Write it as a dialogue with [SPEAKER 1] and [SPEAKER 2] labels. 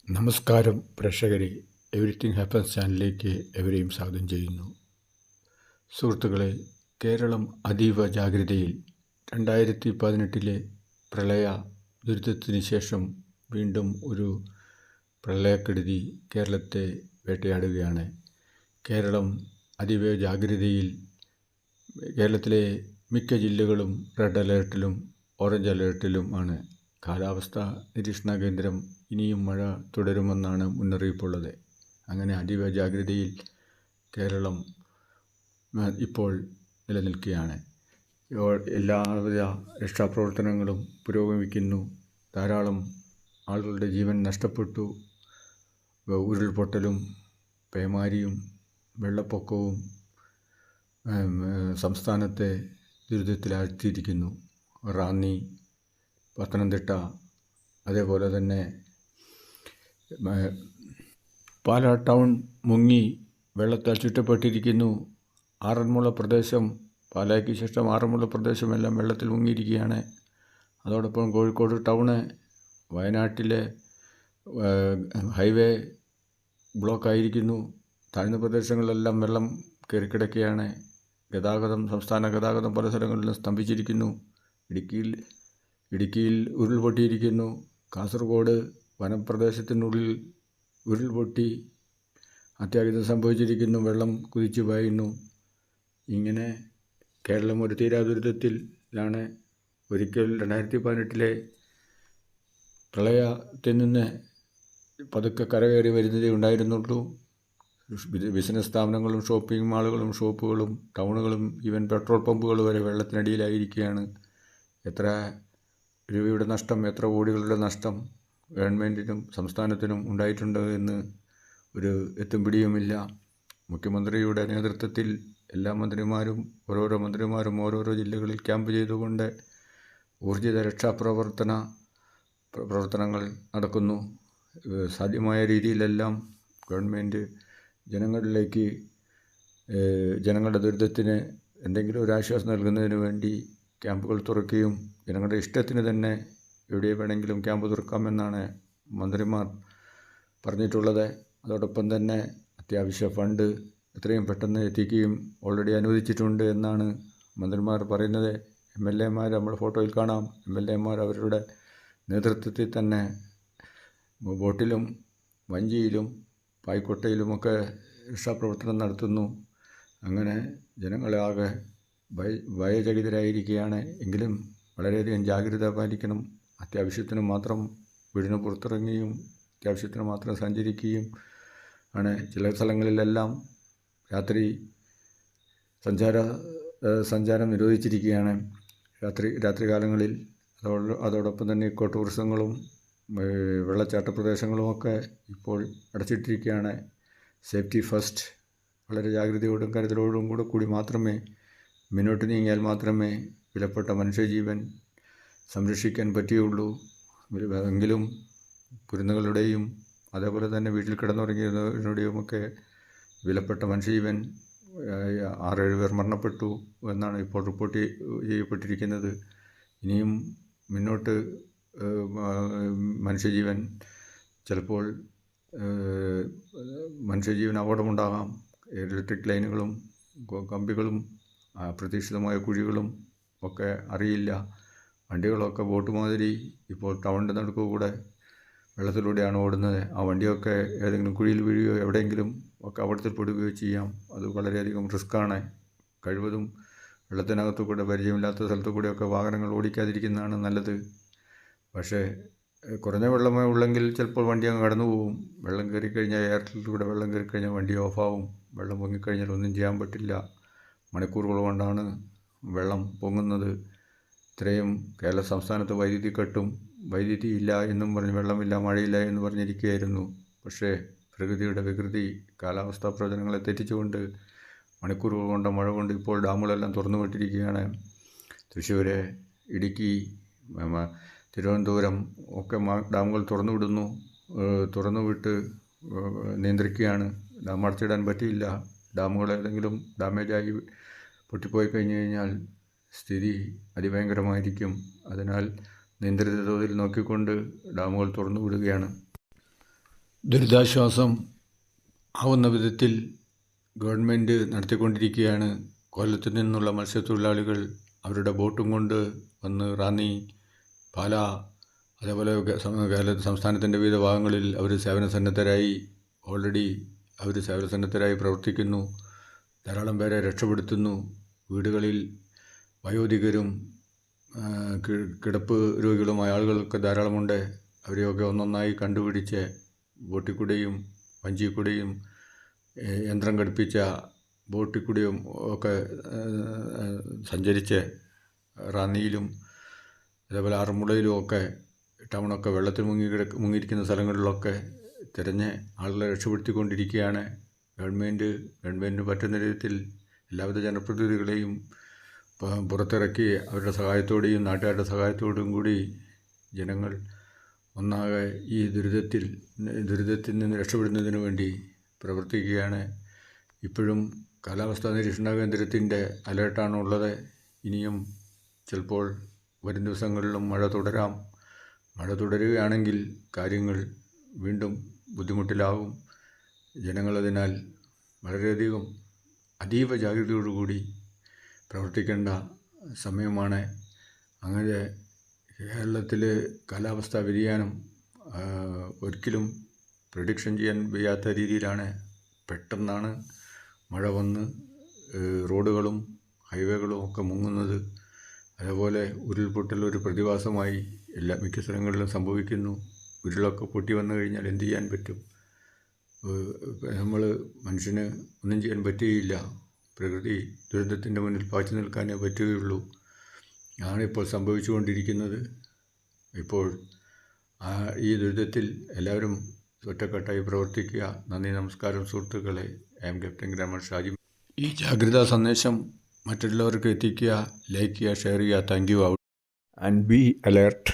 [SPEAKER 1] നമസ്കാരം പ്രേക്ഷകരെ, everything happens ചാനലിലേക്ക് എവരെയും സ്വാഗതം ചെയ്യുന്നു. സുഹൃത്തുക്കളെ, കേരളം അതീവ ജാഗ്രതയിൽ. 2018 പ്രളയ ദുരിതത്തിന് ശേഷം വീണ്ടും ഒരു പ്രളയക്കെടുതി കേരളത്തെ വേട്ടയാടുകയാണ്. കേരളം അതീവ ജാഗ്രതയിൽ. കേരളത്തിലെ മിക്ക ജില്ലകളും റെഡ് അലേർട്ടിലും ഓറഞ്ച് അലേർട്ടിലും ആണ്. കാലാവസ്ഥാ നിരീക്ഷണ കേന്ദ്രം ഇനിയും മഴ തുടരുമെന്നാണ് മുന്നറിയിപ്പുള്ളത്. അങ്ങനെ അതീവ ജാഗ്രതയിൽ കേരളം ഇപ്പോൾ നിലനിൽക്കുകയാണ്. എല്ലാവിധ രക്ഷാപ്രവർത്തനങ്ങളും പുരോഗമിക്കുന്നു. ധാരാളം ആളുകളുടെ ജീവൻ നഷ്ടപ്പെട്ടു. ഉരുൾപൊട്ടലും പേമാരിയും വെള്ളപ്പൊക്കവും സംസ്ഥാനത്തെ ദുരിതത്തിലാഴ്ത്തിയിരിക്കുന്നു. റാന്നി, പത്തനംതിട്ട, അതേപോലെ തന്നെ പാലാ ടൗൺ മുങ്ങി വെള്ളത്താൽ ചുറ്റപ്പെട്ടിരിക്കുന്നു. ആറന്മുള പ്രദേശം, പാലായ്ക്ക് ശേഷം ആറന്മുള പ്രദേശമെല്ലാം വെള്ളത്തിൽ മുങ്ങിയിരിക്കുകയാണ്. അതോടൊപ്പം കോഴിക്കോട് ടൗണ്, വയനാട്ടിലെ ഹൈവേ ബ്ലോക്കായിരിക്കുന്നു. താഴ്ന്ന പ്രദേശങ്ങളിലെല്ലാം വെള്ളം കയറിക്കിടക്കുകയാണ്. സംസ്ഥാന ഗതാഗതം പല സ്ഥലങ്ങളിലും സ്തംഭിച്ചിരിക്കുന്നു. ഇടുക്കിയിൽ ഉരുൾപൊട്ടിയിരിക്കുന്നു. കാസർഗോഡ് വനപ്രദേശത്തിനുള്ളിൽ ഉരുൾപൊട്ടി അത്യാഹിതം സംഭവിച്ചിരിക്കുന്നു. വെള്ളം കുതിച്ചു പായുന്നു. ഇങ്ങനെ കേരളം ഒരു തീരാ ദുരിതത്തിലാണ്. ഒരിക്കൽ 2018 പ്രളയത്തിൽ നിന്ന് പതുക്കെ കരകയറി വരുന്നതേ ഉണ്ടായിരുന്നുള്ളൂ. ബിസിനസ് സ്ഥാപനങ്ങളും ഷോപ്പിംഗ് മാളുകളും ഷോപ്പുകളും ടൗണുകളും ഈവൻ പെട്രോൾ പമ്പുകൾ വരെ വെള്ളത്തിനടിയിലായിരിക്കുകയാണ്. എത്ര രൂപയുടെ നഷ്ടം, എത്ര കോടികളുടെ നഷ്ടം ഗവൺമെൻറ്റിനും സംസ്ഥാനത്തിനും ഉണ്ടായിട്ടുണ്ട് എന്ന് ഒരു എത്തും പിടിയുമില്ല. മുഖ്യമന്ത്രിയുടെ നേതൃത്വത്തിൽ എല്ലാ മന്ത്രിമാരും ഓരോരോ ജില്ലകളിൽ ക്യാമ്പ് ചെയ്തുകൊണ്ട് ഊർജിത പ്രവർത്തനങ്ങൾ നടക്കുന്നു. സാധ്യമായ രീതിയിലെല്ലാം ഗവൺമെൻറ് ജനങ്ങളുടെ ദുരിതത്തിന് എന്തെങ്കിലും ഒരു ആശ്വാസം നൽകുന്നതിന് വേണ്ടി ക്യാമ്പുകൾ തുറക്കുകയും ജനങ്ങളുടെ ഇഷ്ടത്തിന് തന്നെ എവിടെ വേണമെങ്കിലും ക്യാമ്പ് തുറക്കാമെന്നാണ് മന്ത്രിമാർ പറഞ്ഞിട്ടുള്ളത്. അതോടൊപ്പം തന്നെ അത്യാവശ്യ ഫണ്ട് എത്രയും പെട്ടെന്ന് എത്തിക്കുകയും ഓൾറെഡി അനുവദിച്ചിട്ടുണ്ട് എന്നാണ് മന്ത്രിമാർ പറയുന്നത്. MLA-മാർ നമ്മൾ ഫോട്ടോയിൽ കാണാം. MLA-മാർ അവരുടെ നേതൃത്വത്തിൽ തന്നെ ബോട്ടിലും വഞ്ചിയിലും പായ്ക്കൊട്ടയിലുമൊക്കെ രക്ഷാപ്രവർത്തനം നടത്തുന്നു. അങ്ങനെ ജനങ്ങളാകെ ഭയചകിതരായിരിക്കുകയാണ്. എങ്കിലും വളരെയധികം ജാഗ്രത പാലിക്കണം. അത്യാവശ്യത്തിന് മാത്രം വീടിന് പുറത്തിറങ്ങുകയും അത്യാവശ്യത്തിന് മാത്രം സഞ്ചരിക്കുകയും ആണ്. ചില സ്ഥലങ്ങളിലെല്ലാം സഞ്ചാരം നിരോധിച്ചിരിക്കുകയാണ് രാത്രികാലങ്ങളിൽ. അതോടൊപ്പം തന്നെ ഇക്കോ ടൂറിസങ്ങളും വെള്ളച്ചാട്ട പ്രദേശങ്ങളുമൊക്കെ ഇപ്പോൾ അടച്ചിട്ടിരിക്കുകയാണ്. Safety first. വളരെ ജാഗ്രതയോടും കരുതലോടും കൂടി മാത്രമേ മുന്നോട്ട് നീങ്ങിയാൽ മാത്രമേ വിലപ്പെട്ട മനുഷ്യജീവൻ സംരക്ഷിക്കാൻ പറ്റുകയുള്ളൂ. എങ്കിലും കുരുന്നുകളുടെയും അതേപോലെ തന്നെ വീട്ടിൽ കിടന്നുറങ്ങിയവരുടെയുമൊക്കെ വിലപ്പെട്ട മനുഷ്യജീവൻ 6-7 പേർ മരണപ്പെട്ടു എന്നാണ് ഇപ്പോൾ റിപ്പോർട്ട് ചെയ്യപ്പെട്ടിരിക്കുന്നത്. ഇനിയും മുന്നോട്ട് ചിലപ്പോൾ മനുഷ്യജീവൻ അപകടമുണ്ടാകാം. ഇലക്ട്രിക് ലൈനുകളും കമ്പികളും അപ്രതീക്ഷിതമായ കുഴികളും ഒക്കെ അറിയില്ല. വണ്ടികളൊക്കെ ബോട്ട് മാതിരി ഇപ്പോൾ ടൗണിൻ്റെ നടുക്കുകൂടെ വെള്ളത്തിലൂടെയാണ് ഓടുന്നത്. ആ വണ്ടിയൊക്കെ ഏതെങ്കിലും കുഴിയിൽ വീഴുകയോ എവിടെയെങ്കിലും ഒക്കെ അപകടത്തിൽപ്പെടുകയോ ചെയ്യാം. അത് വളരെയധികം റിസ്ക്കാണ്. കഴിവതും വെള്ളത്തിനകത്തു കൂടെ പരിചയമില്ലാത്ത സ്ഥലത്തു കൂടെയൊക്കെ വാഹനങ്ങൾ ഓടിക്കാതിരിക്കുന്നതാണ് നല്ലത്. പക്ഷേ കുറഞ്ഞ വെള്ളമേ ഉള്ളെങ്കിൽ ചിലപ്പോൾ വണ്ടി അങ്ങ് കടന്നു പോകും. വെള്ളം കയറിക്കഴിഞ്ഞാൽ എയർട്ടിലൂടെ വെള്ളം കയറിക്കഴിഞ്ഞാൽ വണ്ടി ഓഫാവും. വെള്ളം പൊങ്ങിക്കഴിഞ്ഞാൽ ഒന്നും ചെയ്യാൻ പറ്റില്ല. മണിക്കൂറുകൾ കൊണ്ടാണ് വെള്ളം പൊങ്ങുന്നത്. ഇത്രയും കേരള സംസ്ഥാനത്ത് വൈദ്യുതി ഇല്ല എന്നും പറഞ്ഞ് വെള്ളമില്ല, മഴയില്ല എന്ന് പറഞ്ഞിരിക്കുകയായിരുന്നു. പക്ഷേ പ്രകൃതിയുടെ വികൃതി, കാലാവസ്ഥാ പ്രവചനങ്ങളെ തെറ്റിച്ചുകൊണ്ട് മണിക്കൂറുകൾ കൊണ്ട് മഴ കൊണ്ട് ഇപ്പോൾ ഡാമുകളെല്ലാം തുറന്നു വിട്ടിരിക്കുകയാണ്. തൃശ്ശൂർ, ഇടുക്കി, തിരുവനന്തപുരം ഒക്കെ ഡാമുകൾ തുറന്നുവിട്ട് നിയന്ത്രിക്കുകയാണ്. ഡാം അടച്ചിടാൻ പറ്റിയില്ല. ഡാമുകൾ ഏതെങ്കിലും ഡാമേജായി പൊട്ടിപ്പോയി കഴിഞ്ഞു കഴിഞ്ഞാൽ സ്ഥിതി അതിഭയങ്കരമായിരിക്കും. അതിനാൽ നിയന്ത്രിത തോതിൽ നോക്കിക്കൊണ്ട് ഡാമുകൾ തുറന്നു വിടുകയാണ്. ദുരിതാശ്വാസം ആവുന്ന വിധത്തിൽ ഗവൺമെൻറ് നടത്തിക്കൊണ്ടിരിക്കുകയാണ്. കൊല്ലത്തു നിന്നുള്ള മത്സ്യത്തൊഴിലാളികൾ അവരുടെ ബോട്ടും കൊണ്ട് വന്ന് റാന്നി, പാല, അതേപോലെ സംസ്ഥാനത്തിൻ്റെ വിവിധ ഭാഗങ്ങളിൽ അവർ സേവനസന്നദ്ധരായി പ്രവർത്തിക്കുന്നു. ധാരാളം പേരെ രക്ഷപ്പെടുത്തുന്നു. വീടുകളിൽ വയോധികരും കിടപ്പ് രോഗികളുമായ ആളുകളൊക്കെ ധാരാളമുണ്ട്. അവരെയൊക്കെ ഒന്നൊന്നായി കണ്ടുപിടിച്ച് ബോട്ടിൽ വഞ്ചിക്കൂടെയും യന്ത്രം ഘടിപ്പിച്ച ബോട്ടിൽ ഒക്കെ സഞ്ചരിച്ച് റാന്നിയിലും അതേപോലെ ആറന്മുളയിലും ഒക്കെ ടൗണൊക്കെ വെള്ളത്തിൽ മുങ്ങിയിരിക്കുന്ന സ്ഥലങ്ങളിലൊക്കെ തിരഞ്ഞ് ആളുകളെ രക്ഷപ്പെടുത്തിക്കൊണ്ടിരിക്കുകയാണ് ഗവൺമെൻറ്റിന് പറ്റുന്ന രീതിയിൽ എല്ലാവിധ ജനപ്രതിനിധികളെയും പുറത്തിറക്കി അവരുടെ സഹായത്തോടെയും നാട്ടുകാരുടെ സഹായത്തോടും കൂടി ജനങ്ങൾ ഒന്നാകെ ഈ ദുരിതത്തിൽ നിന്ന് രക്ഷപ്പെടുന്നതിന് വേണ്ടി പ്രവർത്തിക്കുകയാണ്. ഇപ്പോഴും കാലാവസ്ഥാ നിരീക്ഷണ കേന്ദ്രത്തിൻ്റെ അലേർട്ടാണുള്ളത്. ഇനിയും ചിലപ്പോൾ വരും ദിവസങ്ങളിലും മഴ തുടരാം. മഴ തുടരുകയാണെങ്കിൽ കാര്യങ്ങൾ വീണ്ടും ബുദ്ധിമുട്ടിലാകും. ജനങ്ങളതിനാൽ വളരെയധികം അതീവ ജാഗ്രതയോടുകൂടി പ്രവർത്തിക്കേണ്ട സമയമാണ്. അങ്ങനെ കേരളത്തിൽ കാലാവസ്ഥാ വ്യതിയാനം ഒരിക്കലും പ്രഡിക്ഷൻ ചെയ്യാൻ വയ്യാത്ത രീതിയിലാണ്. പെട്ടെന്നാണ് മഴ വന്ന് റോഡുകളും ഹൈവേകളും ഒക്കെ മുങ്ങുന്നത്. അതേപോലെ ഉരുൾപൊട്ടൽ ഒരു പ്രതിഭാസമായി മിക്ക സ്ഥലങ്ങളിലും സംഭവിക്കുന്നു. ഉരുളൊക്കെ പൊട്ടി വന്നു കഴിഞ്ഞാൽ എന്ത് ചെയ്യാൻ പറ്റും? മനുഷ്യന് ഒന്നും ചെയ്യാൻ പറ്റുകയില്ല. പ്രകൃതി ദുരന്തത്തിൻ്റെ മുന്നിൽ പാച്ചു നിൽക്കാനേ പറ്റുകയുള്ളൂ. ആണിപ്പോൾ സംഭവിച്ചുകൊണ്ടിരിക്കുന്നത്. ഇപ്പോൾ ഈ ദുരിതത്തിൽ എല്ലാവരും ഒറ്റക്കെട്ടായി പ്രവർത്തിക്കുക. നന്ദി, നമസ്കാരം സുഹൃത്തുക്കളെ. I M captain grammar Shaji. ഈ ജാഗ്രതാ സന്ദേശം മറ്റുള്ളവർക്ക് എത്തിക്കുക, ലൈക്ക് ചെയ്യുക, ഷെയർ ചെയ്യുക. Thank you. And B alert.